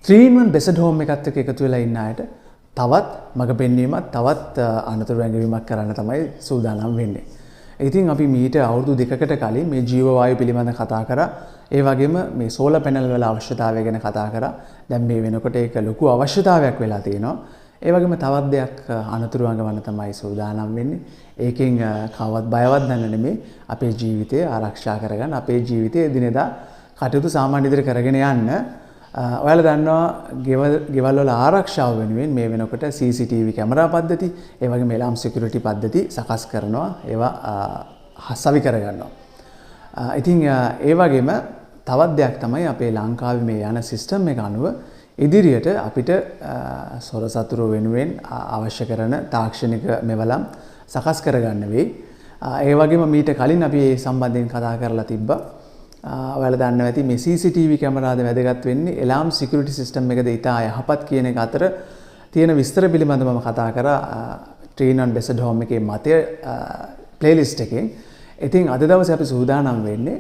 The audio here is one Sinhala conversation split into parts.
3-in-1 බෙසඩ් හෝම් එකත් එක්ක එකතු වෙලා ඉන්න අයට තවත් මඟ පෙන්වීමක් තවත් අනතුරු වැඟවීමක් කරන්න තමයි සූදානම් වෙන්නේ. ඉතින් අපි මීට අවුරුදු 2කට කලින් මේ ජීව වායු පිළිබඳ කතා කරා. ඒ වගේම මේ සෝලර් පැනල් වල අවශ්‍යතාවය ගැන කතා කරා. දැන් මේ වෙනකොට ඒක ලොකු අවශ්‍යතාවයක් වෙලා තියෙනවා. ඒ වගේම තවත් දෙයක් අනතුරු වඟවන්න තමයි සූදානම් වෙන්නේ. ඒකෙන් කවවත් බයවත් නැන්න නෙමෙයි අපේ ජීවිතය ආරක්ෂා කරගන්න අපේ ජීවිතයේ එදිනෙදා කටයුතු සාමාන්‍ය විදිහට කරගෙන යන්න ඔයාලා දන්නවා ගෙවල් වල ආරක්ෂාව වෙනුවෙන් මේ වෙනකොට CCTV කැමරා පද්ධති ඒ වගේම එලාම් සිකියුරිටි පද්ධති සකස් කරනවා ඒවා හසවි කරගන්නවා. ඉතින් ඒ වගේම තවත් දෙයක් තමයි අපේ ලංකාවේ මේ යන සිස්ටම් එක අනුව ඉදිරියට අපිට සොර සතුරු වෙනුවෙන් අවශ්‍ය කරන තාක්ෂණික මෙවලම් සකස් කරගන්න වෙයි. ඒ වගේම මීට කලින් අපි මේ සම්බන්ධයෙන් කතා කරලා තිබ්බා. ඔයාලා දන්නවා ඇති මේ CCTV කැමරාද වැදගත් වෙන්නේ එලාම් සිකියුරිටි සිස්ටම් එකද ඉතා යහපත් කියන එක අතර තියෙන විස්තර පිළිබඳව මම කතා කරා 3-in-1 බෙසඩ් හෝම් එකේ මතය ප්ලේලිස්ට් එකෙන්. ඉතින් අද දවසේ අපි සූදානම් වෙන්නේ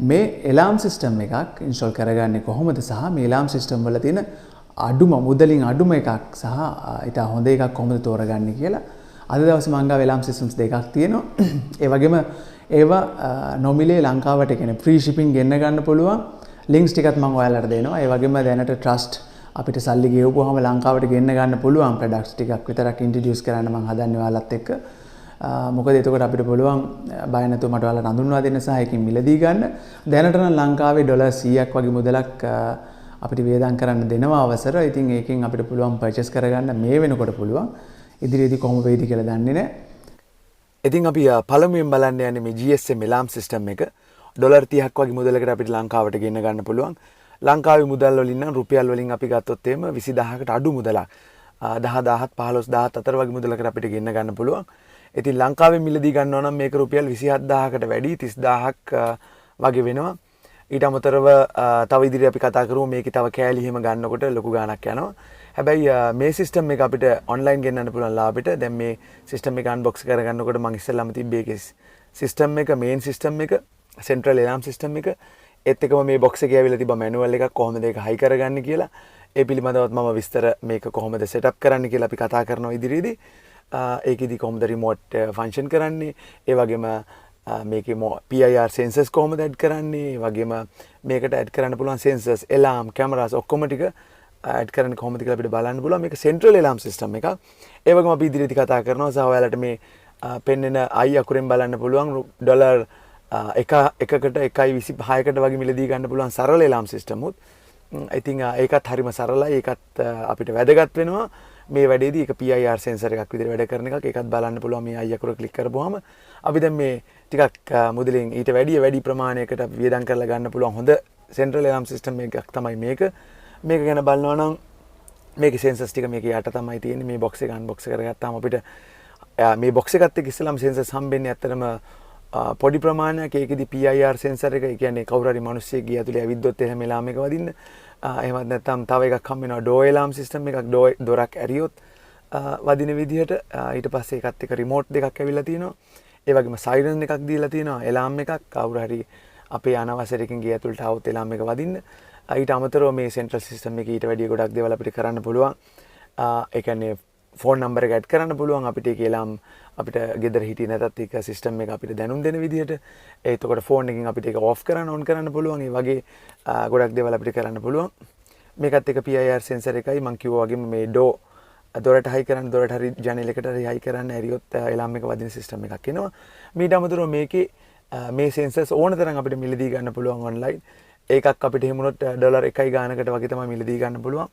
මේ එලාම් සිස්ටම් එකක් ඉන්ස්ටෝල් කරගන්නේ කොහොමද සහ මේ එලාම් සිස්ටම් වල තියෙන අඩුම මුදලින් අඩුම එකක් සහ ඉතා හොඳ එකක් කොහොමද තෝරගන්නේ කියලා. අද දවසේ මං ගාව එලාම් සිස්ටම්ස් දෙකක් තියෙනවා. ඒ වගේම ඒවා නොමිලේ ලංකාවට කියන්නේ ෆ්‍රී ෂිපින් ගෙන්න ගන්න පුළුවන්. ලින්ක්ස් ටිකත් මම ඔයාලට දෙනවා. ඒ වගේම දැනට ට්‍රස්ට් අපිට සල්ලි ගෙවපුවාම ලංකාවට ගෙන්න ගන්න පුළුවන් ප්‍රොඩක්ට්ස් ටිකක් විතරක් ඉන්ට්‍රොඩියුස් කරන්න මම හදන්නේ ඔයාලත් එක්ක. මොකද එතකොට අපිට පුළුවන් බය නැතුව මට ඔයාලට හඳුන්වා දෙන්න සහ ඒකෙන් මිලදී ගන්න. දැනට නම් ලංකාවේ ඩොලර් 100ක් වගේ මුදලක් අපිට වේදම් කරන්න දෙනවා අවසර. ඉතින් ඒකෙන් අපිට පුළුවන් පර්චේස් කරගන්න මේ වෙනකොට පුළුවන්. ඉදිරියේදී කොහොම වෙයිද කියලා දන්නේ නැහැ. ඉතින් අපි පළමුවෙන් බලන්න යන්නේ මේ GSM එලාම් සිස්ටම් එක. ඩොලර් 30ක් වගේ මුදලකට අපිට ලංකාවට ගෙන්න ගන්න පුළුවන්. ලංකාවේ මුදල් වලින් නම් රුපියල් වලින් අපි ගත්තොත් එහෙම 20000කට අඩු මුදලක්. 10000ත් 15000ත් අතර වගේ මුදලකට අපිට ගෙන්න ගන්න පුළුවන්. ඉතින් ලංකාවේ මිලදී ගන්නවා නම් මේක රුපියල් 27000කට වැඩි 30000ක් වගේ වෙනවා. ඊට අමතරව තව ඉදිරිය අපි කතා කරමු මේකේ තව කෑලි එහෙම ගන්නකොට ලොකු ගාණක් යනවා. හැබැයි මේ සිස්ටම් එක අපිට ඔන්ලයින් ගෙන්නන්න පුළුවන් ලාභෙට. දැන් මේ සිස්ටම් එක අන්බොක්ස් කරගන්නකොට මම ඉස්සෙල්ලාම තිබ්බේ ඒකේ සිස්ටම් එක මේන් සිස්ටම් එක සෙන්ට්‍රල් එලාම් සිස්ටම් එක ඒත් එකම මේ බොක්ස් එකේ ඇවිල්ලා තිබ්බා මැනුවල් එකක් කොහොමද ඒක හයි කරගන්නේ කියලා. ඒ පිළිබඳවත් මම විස්තර මේක කොහොමද සෙටප් කරන්න කියලා අපි කතා කරනවා ඉදිරියේදී. ඒකෙදි කොහොමද රිමෝට් ෆන්ක්ෂන් කරන්නේ ඒ වගේම මේකේ PIR sensors කොහොමද ඇඩ් කරන්නේ ඒ වගේම මේකට ඇඩ් කරන්න පුළුවන් sensors එලාම් කැමරාස් ඔක්කොම ටික ඇඩ් කරන්න කොහොමද කියලා අපිට බලන්න පුළුවන්. මේක සෙන්ට්‍රල් එලාම් සිස්ටම් එකක්. ඒ වගේම අපි ඉදිරියේදී කතා කරනවා සහ ඔයාලට මේ පෙන්වෙන I අකුරෙන් බලන්න පුළුවන් ඩොලර් 1කට 1.26කට වගේ මිලදී ගන්න පුළුවන් සරල එලාම් සිස්ටම් උත්. ඉතින් ඒකත් හරිම සරලයි. ඒකත් අපිට වැදගත් වෙනවා. මේ වැඩේදී ඒක PIR sensor එකක් විදිහට වැඩ කරන එකක්. ඒකත් බලන්න පුළුවන් මේ I අකුර ක්ලික් කරපුවාම. අපි දැන් මේ ටිකක් මුදලින් ඊට වැඩි ප්‍රමාණයකට අපි වියදම් කරලා ගන්න පුළුවන් හොඳ සෙන්ට්‍රල් එලාම් සිස්ටම් එකක් තමයි මේක. මේක ගැන බලනවා නම් මේකේ sensors ටික මේක යට තමයි තියෙන්නේ. මේ box එක unbox කරගත්තාම අපිට මේ box එකත් එක්ක ඉස්සෙල්ලාම sensors හම්බෙන්නේ ඇත්තටම පොඩි ප්‍රමාණයක්. ඒකෙදි PIR sensor එක කියන්නේ කවුරු හරි මිනිස්සෙක් ගිය ඇතුලේ ඇවිද්දොත් එහෙම එලාම් එක වදින්න. එහෙමත් නැත්නම් තව එකක් හම්බ වෙනවා door alarm system එකක් දොරක් ඇරියොත් වදින විදිහට. ඊට පස්සේ ඒකත් එක්ක remote දෙකක් ඇවිල්ලා තියෙනවා. ඒ වගේම siren එකක් දීලා තියෙනවා. එලාම් එකක් කවුරු හරි අපේ අනවසරකින් ගිය ඇතුළට આવොත් එලාම් එක වදින්න. ඊට අමතරව මේ සෙන්ට්‍රල් සිස්ටම් එකේ ඊට වැඩිය ගොඩක් දේවල් අපිට කරන්න පුළුවන්. ඒ කියන්නේ ෆෝන් නම්බර් එක ඇඩ් කරන්න පුළුවන් අපිට ඒක එලාම් අපිට ගෙදර හිටියේ නැතත් ඒක සිස්ටම් එක අපිට දැනුම් දෙන විදිහට. එතකොට ෆෝන් එකකින් අපිට ඒක ඔෆ් කරන්න ඔන් කරන්න පුළුවන්. ඒ වගේ ගොඩක් දේවල් අපිට කරන්න පුළුවන්. මේකත් එක PIR sensor එකයි මම කිව්වා වගේම මේ දොරට හයි කරන්න දොරට හරි ජනේලයකට හරි හයි කරන්න ඇරියොත් එලාම් එක වදින සිස්ටම් එකක් එනවා. ඊට අමතරව මේකේ මේ sensors ඕන තරම් අපිට මිලදී ගන්න පුළුවන් ඔන්ලයින්. ඒකක් අපිට හිමුණොත් ඩොලර් 1 ගානකට වගේ තමයි මිලදී ගන්න පුළුවන්.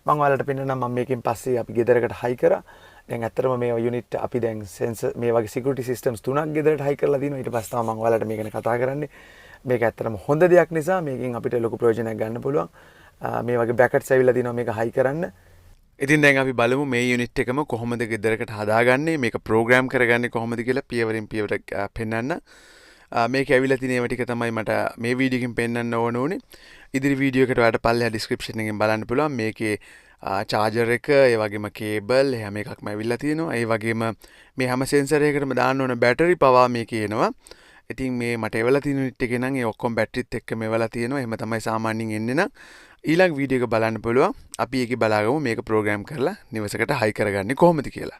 මම ඔයාලට පෙන්නන්නම් මම මේකෙන් පස්සේ අපි ගෙදරකට හයි කරා. දැන් ඇත්තටම මේ යුනිට් අපි දැන් sensor මේ වගේ security systems 3ක් ගෙදරට හයි කරලා දිනවා. ඊට පස්සේ තමයි මම ඔයාලට මේක ගැන කතා කරන්නේ. මේක ඇත්තටම හොඳ දෙයක් නිසා මේකෙන් අපිට ලොකු ප්‍රයෝජනයක් ගන්න පුළුවන්. මේ වගේ brackets ඇවිල්ලා දිනවා මේක හයි කරන්න. ඉතින් දැන් අපි බලමු මේ යුනිට් එකම කොහොමද ගෙදරකට හදාගන්නේ මේක ප්‍රෝග්‍රෑම් කරගන්නේ කොහොමද කියලා පියවරින් පියවර පෙන්නන්න. මේක ඇවිල්ලා තියෙන ඒවා ටික තමයි මට මේ වීඩියෝ එකෙන් පෙන්නන්න ඕන උනේ. ඉදිරි වීඩියෝ එකට ඔයාලට පල්ලෙහා ඩිස්ක්‍රිප්ෂන් එකෙන් බලන්න පුළුවන්. මේකේ චාර්ජර් එක, ඒ වගේම කේබල් හැම එකක්ම ඇවිල්ලා තියෙනවා. ඒ වගේම මේ හැම සෙන්සර් එකකටම දාන්න ඕන බැටරි පවා මේකේ එනවා. ඉතින් මේ මට එවලා තියෙන යුනිට් එකේ නම් ඒ ඔක්කොම බැටරිත් එක්ක මෙවලා තියෙනවා. එහෙම තමයි සාමාන්‍යයෙන් එන්නේ නම්. ඊළඟ වීඩියෝ එක බලන්න පුළුවන්. අපි ඒක බලාගමු මේක ප්‍රෝග්‍රෑම් කරලා නිවසකට හයි කරගන්නේ කොහොමද කියලා.